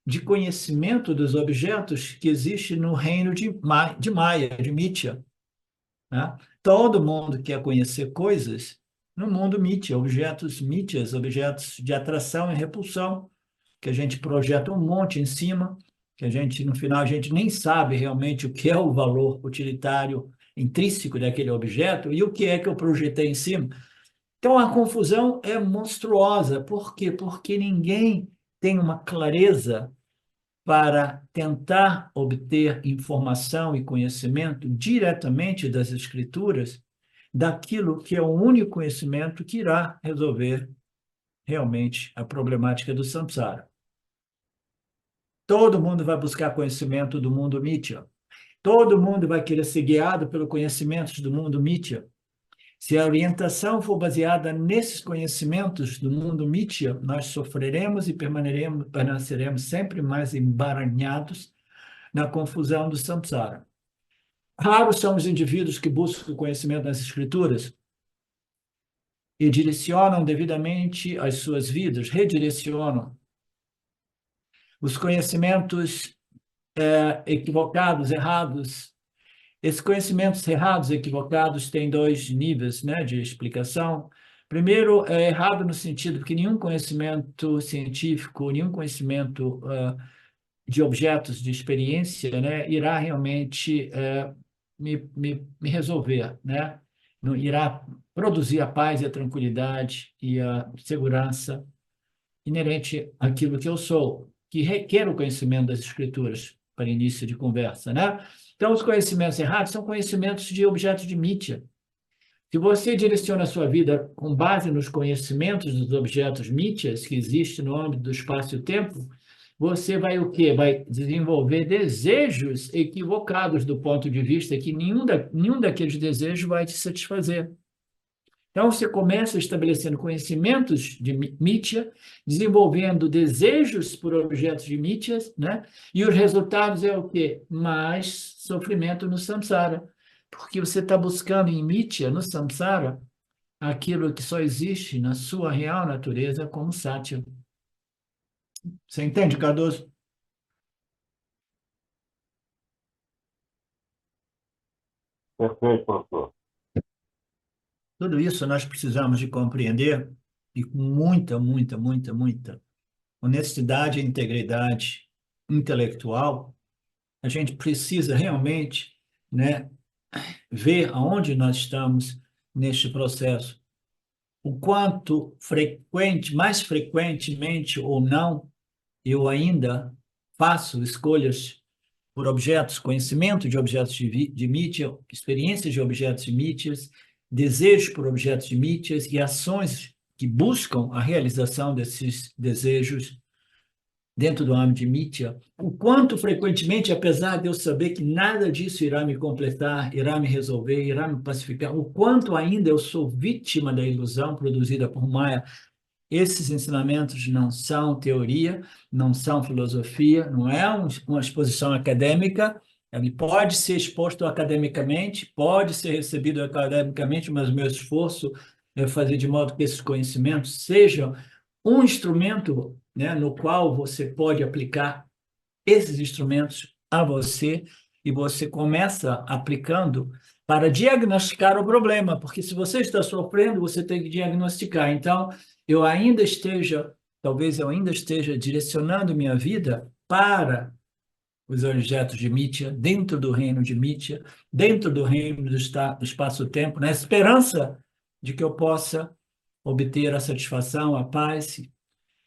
A: de conhecimento dos objetos que existe no reino de Maya, de Mithya, né? Todo mundo quer conhecer coisas no mundo mítia, objetos mítias, objetos de atração e repulsão, que a gente projeta um monte em cima, que a gente, no final, a gente nem sabe realmente o que é o valor utilitário intrínseco daquele objeto e o que é que eu projetei em cima. Então, a confusão é monstruosa. Por quê? Porque ninguém tem uma clareza para tentar obter informação e conhecimento diretamente das escrituras, daquilo que é o único conhecimento que irá resolver realmente a problemática do samsara. Todo mundo vai buscar conhecimento do mundo Mithya. Todo mundo vai querer ser guiado pelo conhecimento do mundo Mithya. Se a orientação for baseada nesses conhecimentos do mundo Mithya, nós sofreremos e permaneceremos sempre mais embaranhados na confusão do samsara. Raros são os indivíduos que buscam o conhecimento das escrituras e direcionam devidamente as suas vidas, redirecionam os conhecimentos equivocados, errados. Esses conhecimentos errados, equivocados, têm 2 níveis, né, de explicação. Primeiro, é errado no sentido que nenhum conhecimento científico, nenhum conhecimento de objetos de experiência, né, irá realmente me resolver, né? Não irá produzir a paz e a tranquilidade e a segurança inerente àquilo que eu sou, que requer o conhecimento das escrituras para início de conversa, né? Então, os conhecimentos errados são conhecimentos de objetos de mítia. Se você direciona a sua vida com base nos conhecimentos dos objetos mítias que existem no âmbito do espaço e tempo, você vai o quê? Vai desenvolver desejos equivocados do ponto de vista que nenhum daqueles desejos vai te satisfazer. Então, você começa estabelecendo conhecimentos de mítia, desenvolvendo desejos por objetos de mítias, né? E os resultados é o quê? Mais sofrimento no samsara. Porque você está buscando em mítia, no samsara, aquilo que só existe na sua real natureza como Satya. Você entende, Cardoso?
D: Perfeito, professor.
A: Tudo isso nós precisamos de compreender e com muita, muita, muita, muita honestidade e integridade intelectual, a gente precisa realmente, né, ver aonde nós estamos neste processo. O quanto mais frequentemente ou não, eu ainda faço escolhas por objetos, conhecimento de objetos de mídia, experiências de objetos de mídias, desejos por objetos de mídias e ações que buscam a realização desses desejos dentro do âmbito de mídia, o quanto frequentemente, apesar de eu saber que nada disso irá me completar, irá me resolver, irá me pacificar, o quanto ainda eu sou vítima da ilusão produzida por Maya. Esses ensinamentos não são teoria, não são filosofia, não é uma exposição acadêmica. Ele pode ser exposto academicamente, pode ser recebido academicamente, mas o meu esforço é fazer de modo que esses conhecimentos sejam um instrumento, né, no qual você pode aplicar esses instrumentos a você e você começa aplicando para diagnosticar o problema, porque se você está sofrendo, você tem que diagnosticar. Então, talvez eu ainda esteja direcionando minha vida para os objetos de mítia, dentro do reino de mítia, dentro do reino do espaço-tempo, na esperança de que eu possa obter a satisfação, a paz,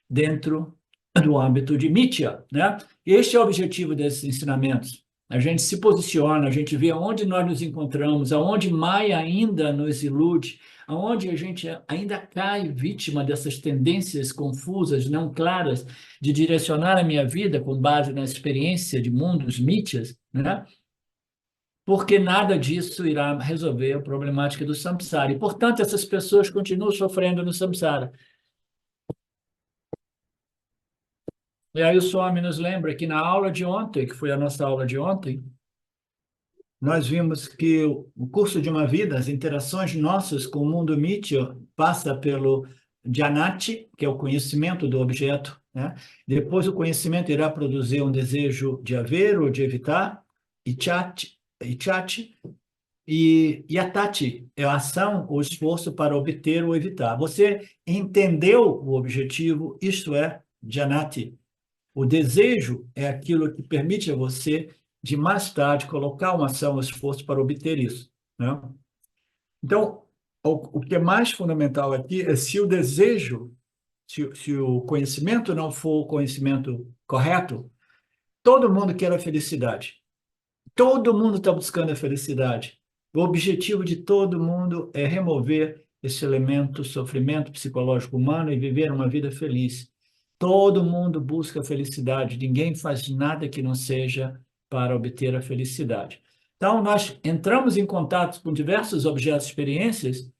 A: dentro do âmbito de mítia, né? Este é o objetivo desses ensinamentos. A gente se posiciona, a gente vê aonde nós nos encontramos, aonde Maya ainda nos ilude, aonde a gente ainda cai vítima dessas tendências confusas, não claras, de direcionar a minha vida com base na experiência de mundos mítias, né? Porque nada disso irá resolver a problemática do samsara. E, portanto, essas pessoas continuam sofrendo no samsara. E aí o Swami nos lembra que na aula de ontem, que foi a nossa aula de ontem, nós vimos que o curso de uma vida, as interações nossas com o mundo mítico, passa pelo Jnati, que é o conhecimento do objeto, né? Depois o conhecimento irá produzir um desejo de haver ou de evitar, Ichati, e Yatati é a ação ou esforço para obter ou evitar. Você entendeu o objetivo, isto é, Jnati. O desejo é aquilo que permite a você, de mais tarde, colocar uma ação, um esforço para obter isso, né? Então, o que é mais fundamental aqui é se o desejo, se o conhecimento não for o conhecimento correto, todo mundo quer a felicidade. Todo mundo está buscando a felicidade. O objetivo de todo mundo é remover esse elemento sofrimento psicológico humano e viver uma vida feliz. Todo mundo busca a felicidade, ninguém faz nada que não seja para obter a felicidade. Então, nós entramos em contato com diversos objetos e experiências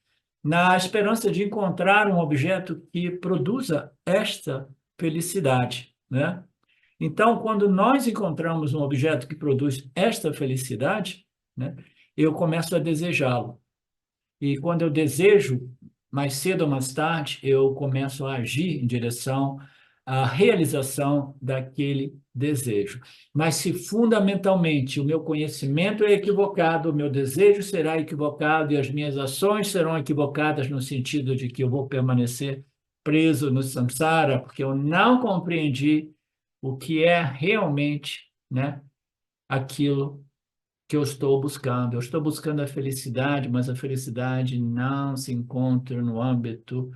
A: na esperança de encontrar um objeto que produza esta felicidade, né? Então, quando nós encontramos um objeto que produz esta felicidade, né, eu começo a desejá-lo. E quando eu desejo, mais cedo ou mais tarde, eu começo a agir em direção à realização daquele desejo. Mas se fundamentalmente o meu conhecimento é equivocado, o meu desejo será equivocado e as minhas ações serão equivocadas no sentido de que eu vou permanecer preso no samsara, porque eu não compreendi o que é realmente, né, aquilo que eu estou buscando. Eu estou buscando a felicidade, mas a felicidade não se encontra no âmbito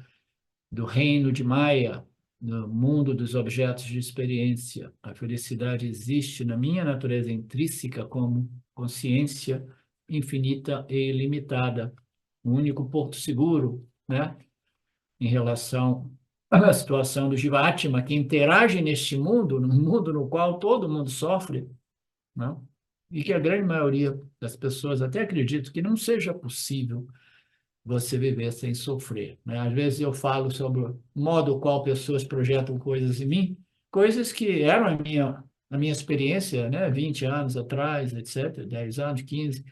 A: do reino de Maya, no mundo dos objetos de experiência. A felicidade existe na minha natureza intrínseca como consciência infinita e ilimitada. o único porto seguro, né, em relação à situação do Jivatma, que interage neste mundo, no mundo no qual todo mundo sofre, né, e que a grande maioria das pessoas até acredita que não seja possível você viver sem sofrer, né? Às vezes eu falo sobre o modo qual pessoas projetam coisas em mim, coisas que eram a minha experiência, né, 20 anos atrás, etc., 10 anos, 15,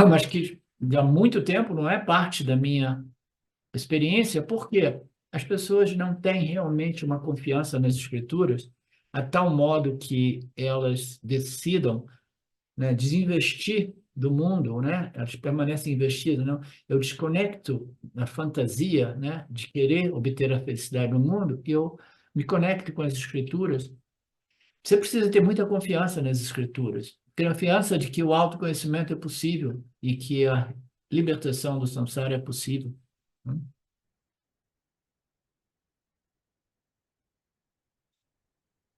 A: mas que há muito tempo não é parte da minha experiência, porque as pessoas não têm realmente uma confiança nas escrituras, a tal modo que elas decidam, né, desinvestir do mundo, né? Elas permanecem investidas, não? Eu desconecto a fantasia, né, de querer obter a felicidade no mundo e eu me conecto com as escrituras. Você precisa ter muita confiança nas escrituras, ter confiança de que o autoconhecimento é possível e que a libertação do samsara é possível, né?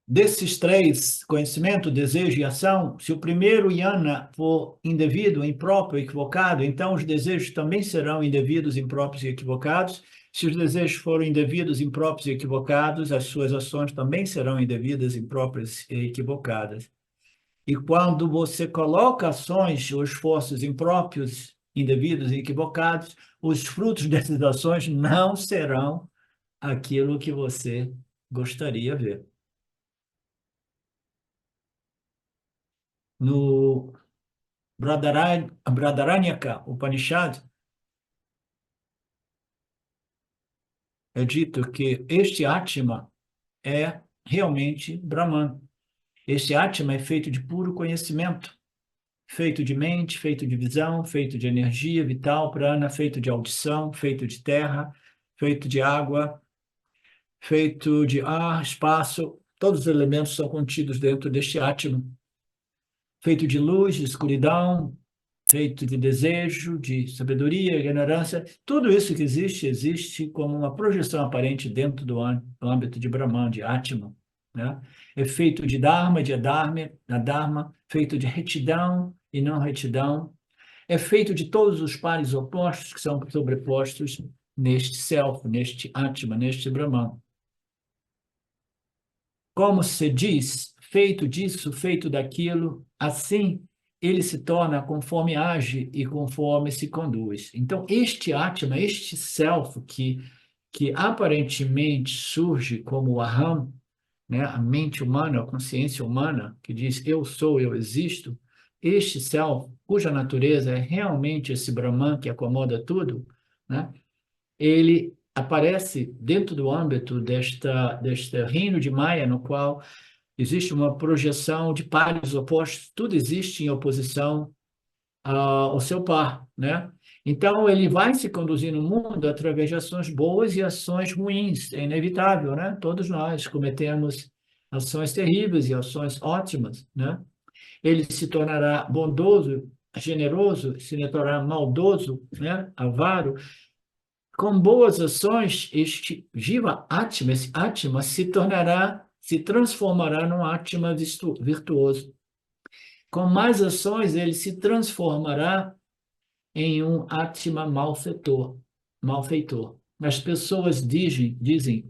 A: Desses três, conhecimento, desejo e ação, se o primeiro yana for indevido, impróprio, equivocado, então os desejos também serão indevidos, impróprios e equivocados. Se os desejos forem indevidos, impróprios e equivocados, as suas ações também serão indevidas, impróprias e equivocadas. E quando você coloca ações ou esforços impróprios, indevidos e equivocados, os frutos dessas ações não serão aquilo que você gostaria de ver. No Bradaranyaka Upanishad, é dito que este Atma é realmente Brahman. Este Atma é feito de puro conhecimento, feito de mente, feito de visão, feito de energia vital, prana, feito de audição, feito de terra, feito de água, feito de ar, espaço. Todos os elementos são contidos dentro deste Atma. Feito de luz, de escuridão, feito de desejo, de sabedoria, ignorância, tudo isso que existe, existe como uma projeção aparente dentro do âmbito de Brahman, de Atman, né? É feito de Dharma, de Adharma, feito de retidão e não retidão, é feito de todos os pares opostos que são sobrepostos neste Self, neste Atman, neste Brahman. Como se diz, feito disso, feito daquilo, assim ele se torna conforme age e conforme se conduz. Então, este Atma, este Self que aparentemente surge como o Aham, né, a mente humana, a consciência humana, que diz eu sou, eu existo, este Self, cuja natureza é realmente esse Brahman que acomoda tudo, né, ele aparece dentro do âmbito deste reino de Maya, no qual existe uma projeção de pares opostos, tudo existe em oposição ao seu par, né? Então, ele vai se conduzir no mundo através de ações boas e ações ruins, é inevitável, né? Todos nós cometemos ações terríveis e ações ótimas, né? Ele se tornará bondoso, generoso, se tornará maldoso, né? Avaro. Com boas ações, este Jiva Atma, esse Atma, se transformará num Atma virtuoso. Com mais ações, ele se transformará em um Atma malfeitor. As pessoas dizem,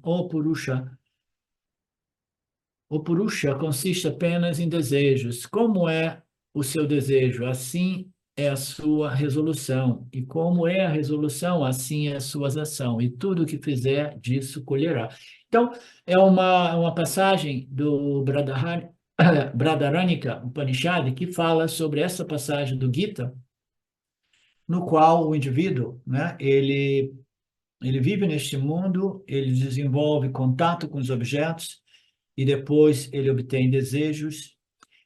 A: o Purusha consiste apenas em desejos. Como é o seu desejo? Assim é a sua resolução. E como é a resolução, assim é a sua ação. E tudo que fizer, disso colherá. Então, é uma passagem do Bradharanyaka Upanishad que fala sobre essa passagem do Gita, no qual o indivíduo, né, ele vive neste mundo, ele desenvolve contato com os objetos, e depois ele obtém desejos,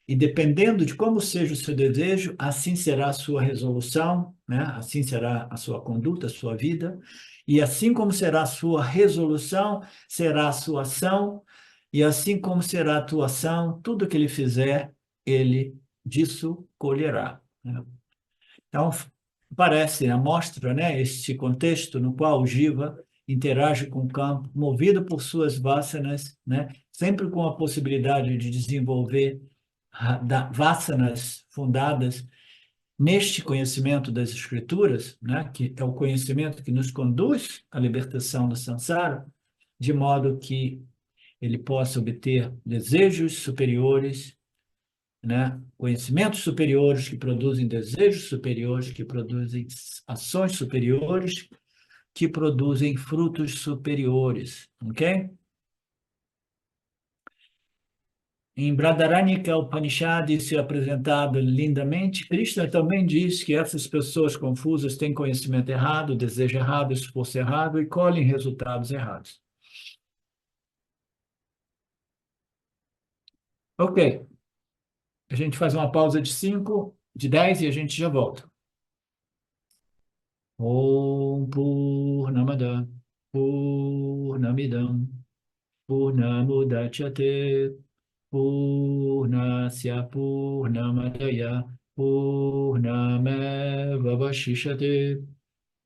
A: e dependendo de como seja o seu desejo, assim será a sua resolução, né? Assim será a sua conduta, a sua vida, e assim como será a sua resolução, será a sua ação, e assim como será a tua ação, tudo que ele fizer, ele disso colherá, né? Então, parece, né, mostra, né, este contexto no qual o Jiva interage com o campo, movido por suas vasanas, né, sempre com a possibilidade de desenvolver vasanas fundadas neste conhecimento das Escrituras, né, que é o conhecimento que nos conduz à libertação do samsara, de modo que ele possa obter desejos superiores, né, conhecimentos superiores que produzem desejos superiores, que produzem ações superiores, que produzem frutos superiores, ok? Em Bradharanyaka Upanishad, isso é apresentado lindamente. Krishna também diz que essas pessoas confusas têm conhecimento errado, desejo errado, esforço errado e colhem resultados errados. Ok. A gente faz uma pausa de 5, de 10 e a gente já volta. Om Purnamada Purnamidam Purnamudachyate Purnasya Purnamadaya Purnameva Vashishyate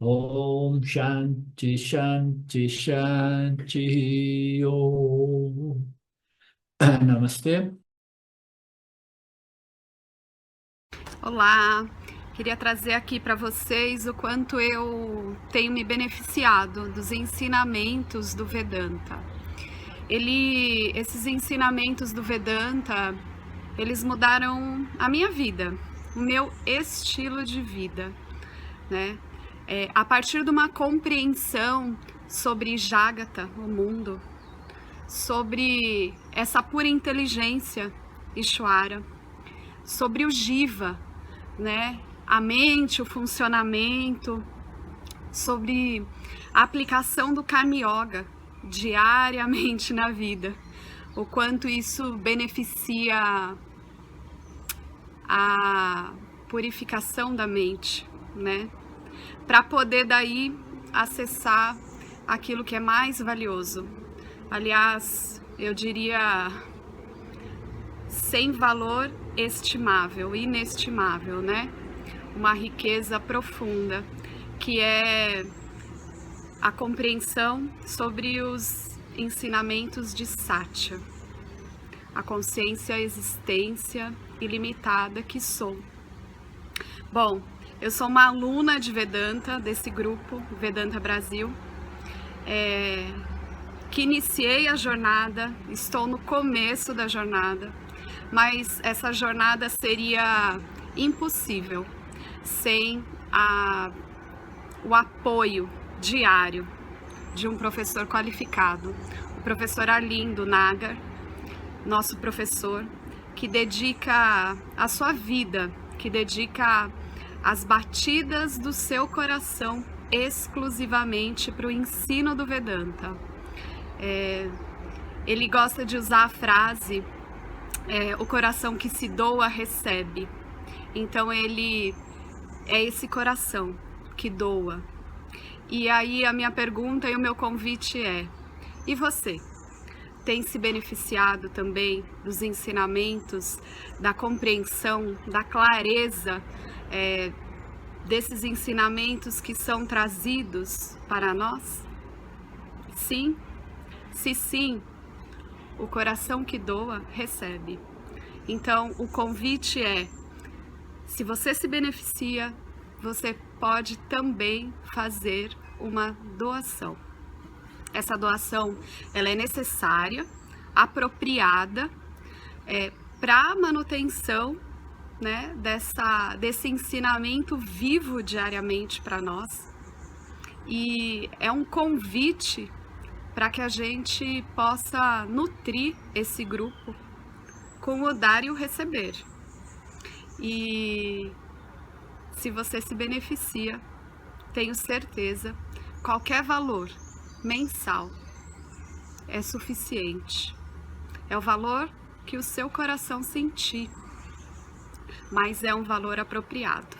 A: Om Shanti Shanti Shanti Om Namastê.
E: Olá, queria trazer aqui para vocês o quanto eu tenho me beneficiado dos ensinamentos do Vedanta. Esses ensinamentos do Vedanta, eles mudaram a minha vida, o meu estilo de vida, né? A partir de uma compreensão sobre Jagata, o mundo, sobre essa pura inteligência, Ishvara, sobre o Jiva, né? A mente, o funcionamento, sobre a aplicação do Karma Yoga diariamente na vida, o quanto isso beneficia a purificação da mente, né? Para poder daí acessar aquilo que é mais valioso. Aliás, eu diria sem valor estimável, inestimável, né? Uma riqueza profunda, que é a compreensão sobre os ensinamentos de Satya, a consciência, a existência ilimitada que sou. Bom, eu sou uma aluna de Vedanta, desse grupo, Vedanta Brasil, que iniciei a jornada, estou no começo da jornada, mas essa jornada seria impossível sem o apoio diário de um professor qualificado, o professor Arlindo Nagar, nosso professor, que dedica a sua vida, que dedica as batidas do seu coração exclusivamente para o ensino do Vedanta. Ele gosta de usar a frase o coração que se doa recebe. Então ele é esse coração que doa. E aí a minha pergunta e o meu convite é: e você? Tem se beneficiado também dos ensinamentos, da compreensão, da clareza desses ensinamentos que são trazidos para nós? Sim? Se sim, o coração que doa recebe. Então o convite é: se você se beneficia, você pode também fazer uma doação. Essa doação, ela é necessária, apropriada, para a manutenção, né, desse ensinamento vivo diariamente para nós. E é um convite para que a gente possa nutrir esse grupo com o dar e o receber. E se você se beneficia, tenho certeza, qualquer valor mensal é suficiente. É o valor que o seu coração sentir, mas é um valor apropriado.